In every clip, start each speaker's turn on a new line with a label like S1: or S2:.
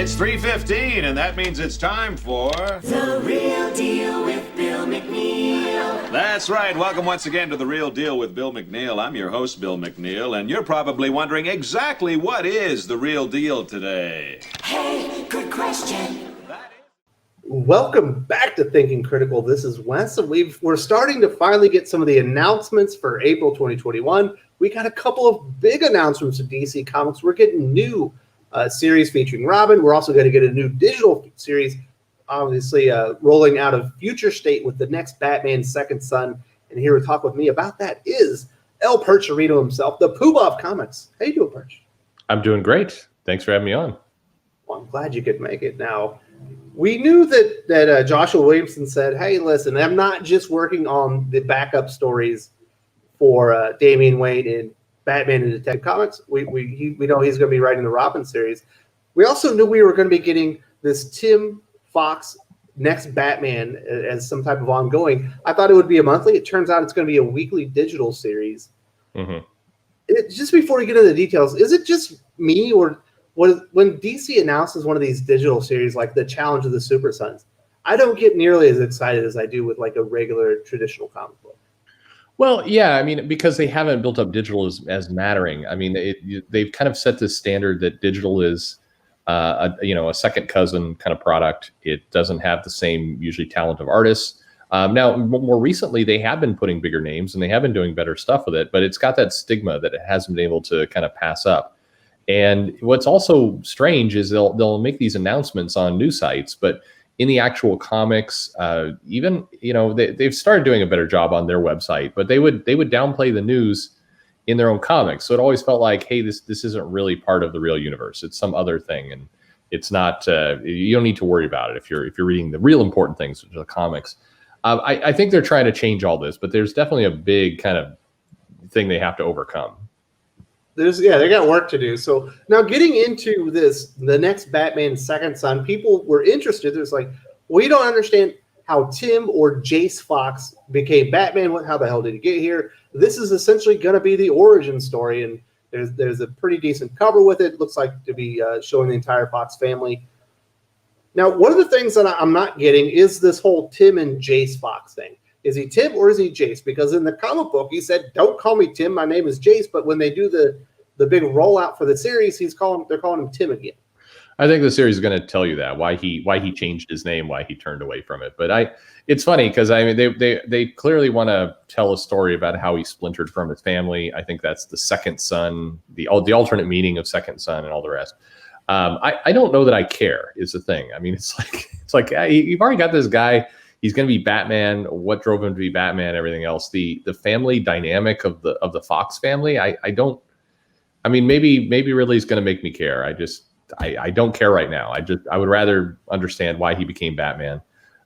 S1: It's 3:15, and that means it's time for
S2: The Real Deal with Bill McNeil.
S1: That's right. Welcome once again to The Real Deal with Bill McNeil. I'm your host, Bill McNeil, and you're probably wondering exactly what is the real deal today.
S2: Hey, good question.
S3: Welcome back to Thinking Critical. This is Wes, and we're starting to finally get some of the announcements for April 2021. We got a couple of big announcements of DC Comics. We're getting new series featuring Robin. We're also going to get a new digital series, obviously rolling out of Future State with the next Batman Second Son. And here to talk with me about that is El Percherino himself, the Poobah of Comics. How you doing, Perch?
S4: I'm doing great. Thanks for having me on.
S3: Well, I'm glad you could make it. Now, we knew that Joshua Williamson said, hey, listen, I'm not just working on the backup stories for Damian Wayne and Batman and Detective Comics. We know he's going to be writing the Robin series. We also knew we were going to be getting this Tim Fox next Batman as some type of ongoing. I thought it would be a monthly. It turns out it's going to be a weekly digital series.
S4: Mm-hmm.
S3: Just before we get into the details, is it just me or when DC announces one of these digital series like the Challenge of the Super Sons, I don't get nearly as excited as I do with like a regular traditional comic book.
S4: Well, yeah, I mean, because they haven't built up digital as mattering. I mean, they've kind of set this standard that digital is, a second cousin kind of product. It doesn't have the same usually talent of artists. Now, more recently, they have been putting bigger names and they have been doing better stuff with it, but it's got that stigma that it hasn't been able to kind of pass up. And what's also strange is they'll make these announcements on news sites, but in the actual comics, they've started doing a better job on their website, but they would downplay the news in their own comics. So it always felt like, hey, this isn't really part of the real universe. It's some other thing, and it's not. You don't need to worry about it if you're reading the real important things, which are the comics. I think they're trying to change all this, but there's definitely a big kind of thing they have to overcome.
S3: They got work to do. So now getting into the next Batman Second Son, people were interested. There's like, we don't understand how Tim or Jace Fox became Batman. How the hell did he get here? This is essentially going to be the origin story, and there's a pretty decent cover with it. Looks like to be showing the entire Fox family. Now, one of the things that I'm not getting is this whole Tim and Jace Fox thing. Is he Tim or is he Jace? Because in the comic book, he said, don't call me Tim, my name is Jace. But when they do the big rollout for the series, they're calling him Tim again.
S4: I think the series is going to tell you that, why he changed his name, why he turned away from it. But it's funny because I mean they clearly want to tell a story about how he splintered from his family. I think that's the second son, the alternate meaning of second son and all the rest. I don't know that I care is the thing. I mean, it's like you've already got this guy. He's going to be Batman. What drove him to be Batman? Everything else. The family dynamic of the Fox family. I don't. I mean, maybe Ridley's going to make me care. I don't care right now. I would rather understand why he became Batman.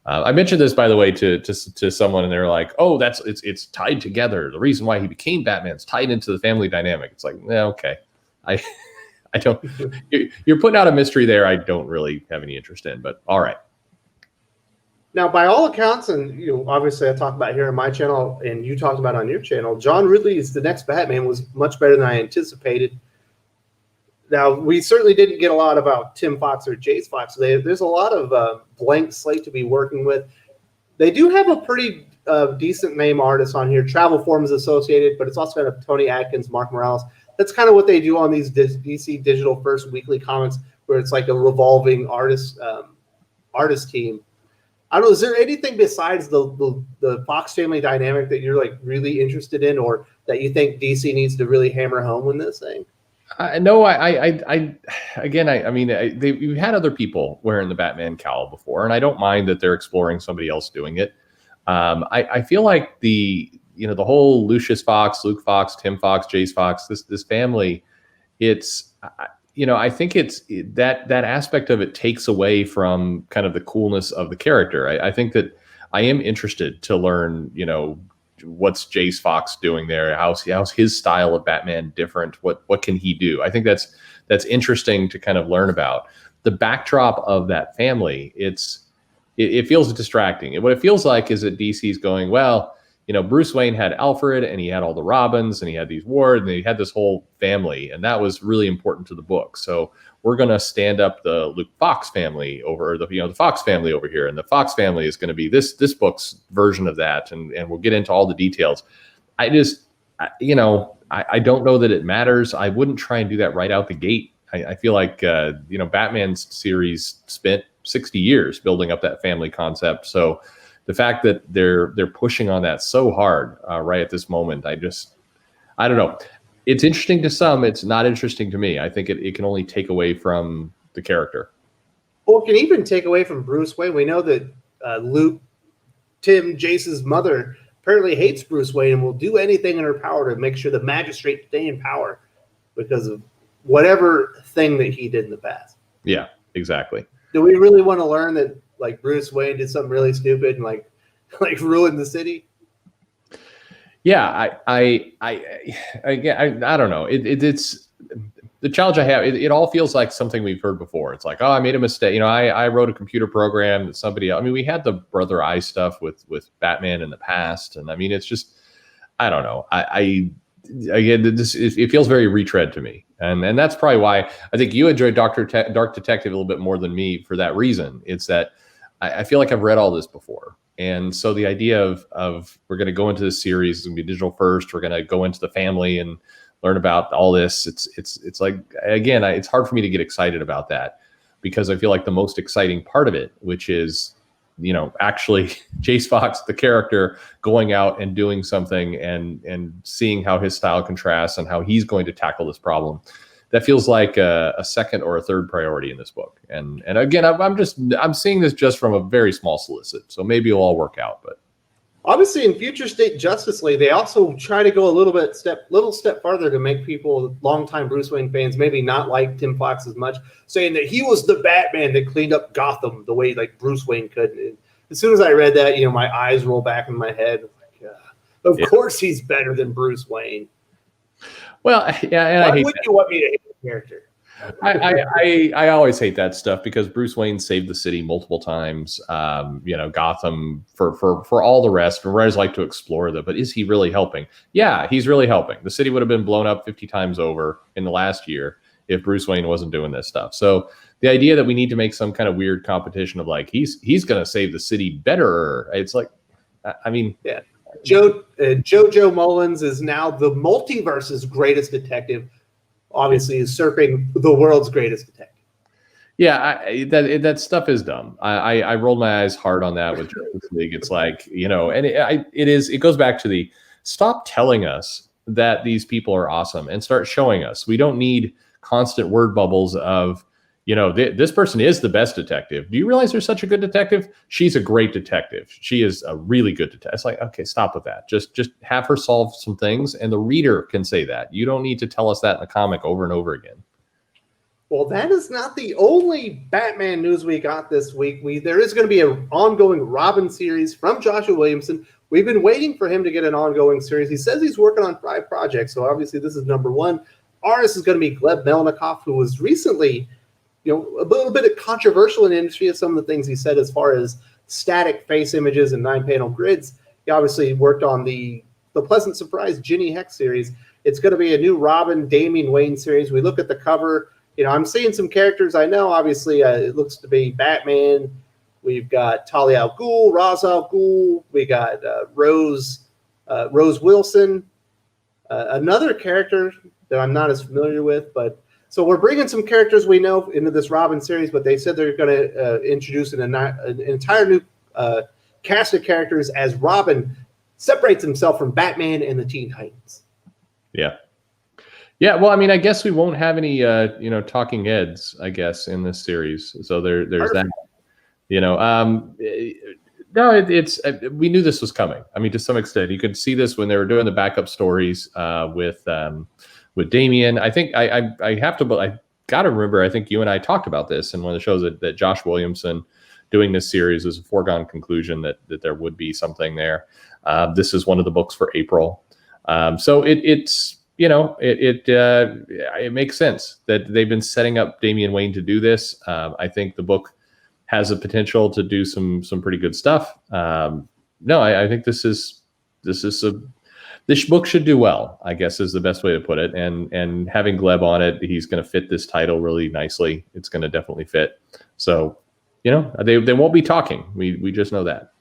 S4: I mentioned this, by the way, to someone, and they're like, "Oh, it's tied together. The reason why he became Batman is tied into the family dynamic." It's like, okay, I don't. You're putting out a mystery there. I don't really have any interest in, but all right.
S3: Now, by all accounts, and obviously I talk about here on my channel, and you talked about on your channel, John Ridley is the next Batman was much better than I anticipated. Now, we certainly didn't get a lot about Tim Fox or Jace Fox. There's a lot of blank slate to be working with. They do have a pretty decent name artist on here. Travel Form is associated, but it's also got Tony Akins, Mark Morales. That's kind of what they do on these DC Digital First weekly comics, where it's like a revolving artist team. I don't know. Is there anything besides the Fox family dynamic that you're like really interested in, or that you think DC needs to really hammer home in this thing?
S4: No, we've had other people wearing the Batman cowl before, and I don't mind that they're exploring somebody else doing it. I feel like the whole Lucius Fox, Luke Fox, Tim Fox, Jace Fox, this family, I think it's that aspect of it takes away from kind of the coolness of the character. I think that I am interested to learn, what's Jace Fox doing there? How's his style of Batman different? What can he do? I think that's interesting to kind of learn about. The backdrop of that family, it feels distracting. What it feels like is that DC's going, well, Bruce Wayne had Alfred, and he had all the Robins, and he had these Ward, and he had this whole family, and that was really important to the book. So we're going to stand up the Luke Fox family over the Fox family over here, and the Fox family is going to be this book's version of that, and we'll get into all the details. I don't know that it matters. I wouldn't try and do that right out the gate. I feel like Batman's series spent 60 years building up that family concept. So the fact that they're pushing on that so hard right at this moment, I don't know. It's interesting to some. It's not interesting to me. I think it can only take away from the character.
S3: Well, it can even take away from Bruce Wayne. We know that Luke, Tim, Jace's mother, apparently hates Bruce Wayne and will do anything in her power to make sure the magistrate stay in power because of whatever thing that he did in the past.
S4: Yeah, exactly.
S3: Do we really want to learn that like Bruce Wayne did something really stupid and like ruined the city?
S4: Yeah, I don't know. It's the challenge I have. It all feels like something we've heard before. It's like, oh, I made a mistake. I wrote a computer program that somebody. I mean, we had the Brother Eye stuff with Batman in the past, and I mean, it's just, I don't know. It feels very retread to me, and that's probably why I think you enjoyed Dark Detective a little bit more than me for that reason. It's that I feel like I've read all this before. And so the idea of we're going to go into this series, it's going to be digital first. We're going to go into the family and learn about all this. It's like, again, it's hard for me to get excited about that because I feel like the most exciting part of it, which is, actually Jace Fox, the character, going out and doing something and seeing how his style contrasts and how he's going to tackle this problem. That feels like a second or a third priority in this book. And again, I'm seeing this just from a very small solicit. So maybe it'll all work out. But
S3: obviously, in Future State Justice League, they also try to go a little step farther to make people, longtime Bruce Wayne fans, maybe not like Tim Fox as much, saying that he was the Batman that cleaned up Gotham the way like Bruce Wayne could. And as soon as I read that, my eyes roll back in my head. Like, of course, he's better than Bruce Wayne.
S4: Well, yeah, and
S3: why wouldn't you want me to hate the character?
S4: I always hate that stuff because Bruce Wayne saved the city multiple times. Gotham for all the rest. And writers like to explore that, but is he really helping? Yeah, he's really helping. The city would have been blown up 50 times over in the last year if Bruce Wayne wasn't doing this stuff. So the idea that we need to make some kind of weird competition of like he's going to save the city better. It's like, I mean,
S3: yeah. Jojo Mullins is now the multiverse's greatest detective. Obviously, usurping the world's greatest detective.
S4: Yeah, that stuff is dumb. I rolled my eyes hard on that with Justice League. It's like, and it goes back to the stop telling us that these people are awesome and start showing us. We don't need constant word bubbles of, this person is the best detective. Do you realize there's such a good detective? She's a great detective. She is a really good detective. It's like, okay, stop with that. Just have her solve some things, and the reader can say that. You don't need to tell us that in the comic over and over again.
S3: Well, that is not the only Batman news we got this week. There is going to be an ongoing Robin series from Joshua Williamson. We've been waiting for him to get an ongoing series. He says he's working on 5 projects, so obviously this is number 1. Artist is going to be Gleb Melnikoff, who was recently a little bit controversial in the industry of some of the things he said as far as static face images and 9-panel grids. He obviously worked on the Pleasant Surprise Ginny Heck series. It's going to be a new Robin Damian Wayne series. We look at the cover. I'm seeing some characters I know. Obviously, it looks to be Batman. We've got Talia al Ghul, Ra's al Ghul. We got Rose Wilson. Another character that I'm not as familiar with, but so we're bringing some characters we know into this Robin series, but they said they're going to introduce an entire new cast of characters as Robin separates himself from Batman and the Teen Titans.
S4: Yeah. Yeah, well, I mean, I guess we won't have any, talking heads, I guess, in this series. So there's Perfect. That. No, it's we knew this was coming. I mean, to some extent, you could see this when they were doing the backup stories with Damian. I think I got to remember. I think you and I talked about this in one of the shows that Josh Williamson doing this series is a foregone conclusion that there would be something there. This is one of the books for April, so it's. It makes sense that they've been setting up Damian Wayne to do this. I think the book has a potential to do some pretty good stuff. I think this is this book should do well, I guess is the best way to put it. And having Gleb on it, he's going to fit this title really nicely. It's going to definitely fit. So, they won't be talking. We just know that.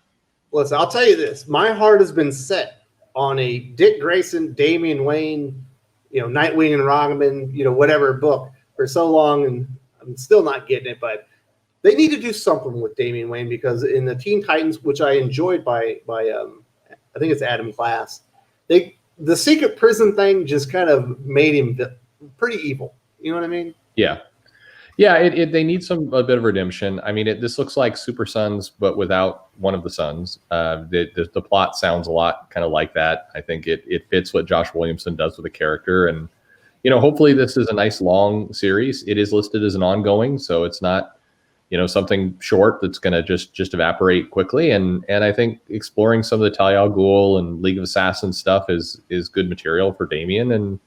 S3: Listen, I'll tell you this. My heart has been set on a Dick Grayson, Damian Wayne, Nightwing and Robin, whatever book for so long, and I'm still not getting it. But they need to do something with Damian Wayne, because in the Teen Titans, which I enjoyed by I think it's Adam Class, the secret prison thing just kind of made him pretty evil. You know what I mean?
S4: Yeah. They need a bit of redemption. I mean, this looks like Super Sons, but without one of the sons. The plot sounds a lot kind of like that. I think it fits what Josh Williamson does with the character, and hopefully this is a nice long series. It is listed as an ongoing, so it's not something short that's going to just evaporate quickly. And I think exploring some of the Talia al Ghul and League of Assassins stuff is good material for Damian, and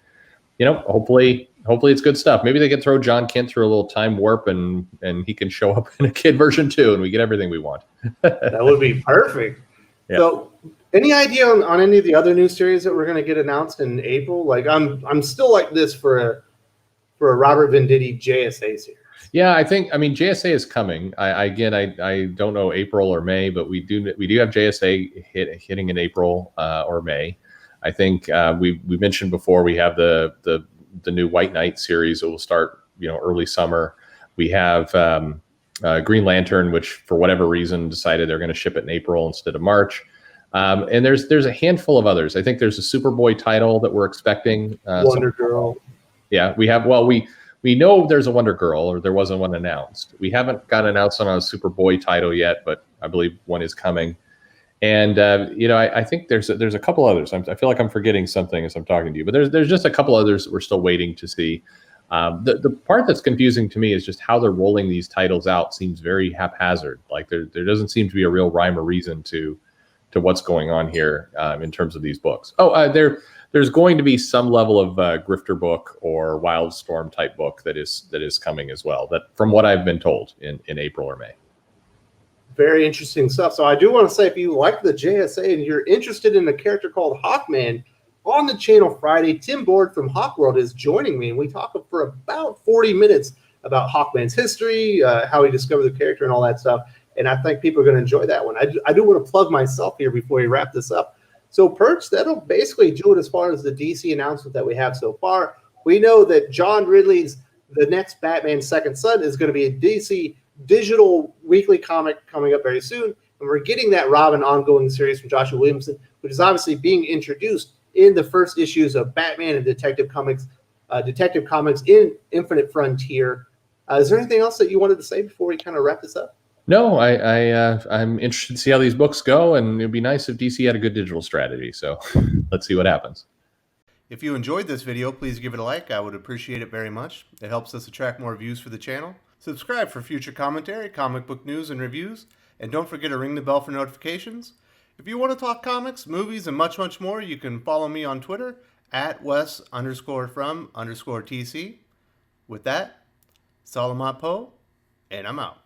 S4: hopefully it's good stuff. Maybe they can throw John Kent through a little time warp and he can show up in a kid version too, and we get everything we want.
S3: That would be perfect. Yeah. So any idea on any of the other new series that we're going to get announced in April? Like I'm still like this for a Robert Venditti JSA series.
S4: Yeah, I think JSA is coming. I don't know April or May, but we do have JSA hitting in April or May. I think we mentioned before we have the new White Knight series that will start early summer. We have Green Lantern, which for whatever reason decided they're going to ship it in April instead of March. And there's a handful of others. I think there's a Superboy title that we're expecting.
S3: Wonder Girl.
S4: Yeah, we have. Well, we know there's a Wonder Girl, or there wasn't one announced. We haven't got announced on a Superboy title yet, but I believe one is coming. And I think there's a couple others. I feel like I'm forgetting something as I'm talking to you, but there's just a couple others that we're still waiting to see. The part that's confusing to me is just how they're rolling these titles out. Seems very haphazard. Like there doesn't seem to be a real rhyme or reason to what's going on here in terms of these books. There's going to be some level of grifter book or Wildstorm type book that is coming as well. That, from what I've been told, in April or May.
S3: Very interesting stuff. So I do want to say, if you like the JSA and you're interested in a character called Hawkman, on the channel Friday, Tim Board from Hawkworld is joining me, and we talk for about 40 minutes about Hawkman's history, how he discovered the character, and all that stuff. And I think people are going to enjoy that one. I do want to plug myself here before we wrap this up. So Perch, that'll basically do it as far as the DC announcement that we have so far. We know that John Ridley's The Next Batman Second Son is going to be a DC digital weekly comic coming up very soon. And we're getting that Robin ongoing series from Joshua Williamson, which is obviously being introduced in the first issues of Batman and Detective Comics in Infinite Frontier. Is there anything else that you wanted to say before we kind of wrap this up?
S4: No, I'm interested to see how these books go, and it'd be nice if DC had a good digital strategy. So let's see what happens.
S5: If you enjoyed this video, please give it a like. I would appreciate it very much. It helps us attract more views for the channel. Subscribe for future commentary, comic book news, and reviews. And don't forget to ring the bell for notifications. If you want to talk comics, movies, and much, much more, you can follow me on Twitter at Wes_from_TC. With that, Salamat Po, and I'm out.